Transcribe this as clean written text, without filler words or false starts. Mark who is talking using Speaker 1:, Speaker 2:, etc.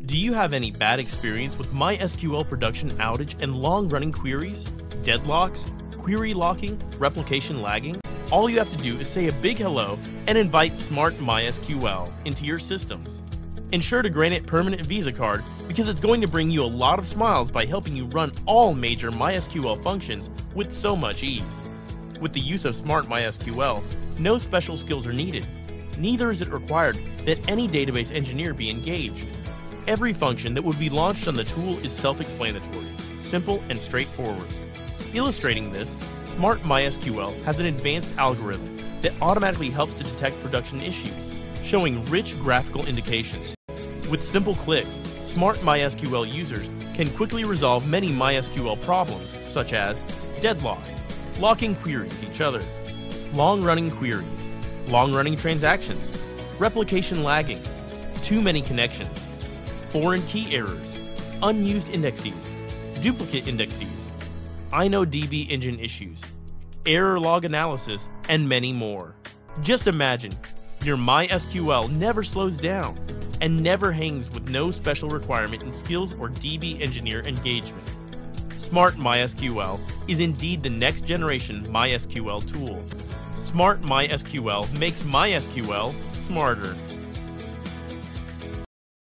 Speaker 1: Do you have any bad experience with MySQL production outage and long-running queries, deadlocks, query locking, replication lagging? All you have to do is say a big hello and invite SmartMySQL into your systems. Ensure to grant it permanent Visa card because it's going to bring you a lot of smiles by helping you run all major MySQL functions with so much ease. With the use of SmartMySQL, no special skills are needed. Neither is it required that any database engineer be engaged. Every function that would be launched on the tool is self-explanatory, simple and straightforward. Illustrating this, SmartMySQL has an advanced algorithm that automatically helps to detect production issues, showing rich graphical indications. With simple clicks, SmartMySQL users can quickly resolve many MySQL problems such as deadlock, locking queries each other, long-running queries, long-running transactions, replication lagging, too many connections, foreign key errors, unused indexes, duplicate indexes, InnoDB engine issues, error log analysis, and many more. Just imagine, your MySQL never slows down and never hangs with no special requirement in skills or DB engineer engagement. SmartMySQL is indeed the next generation MySQL tool. SmartMySQL makes MySQL smarter.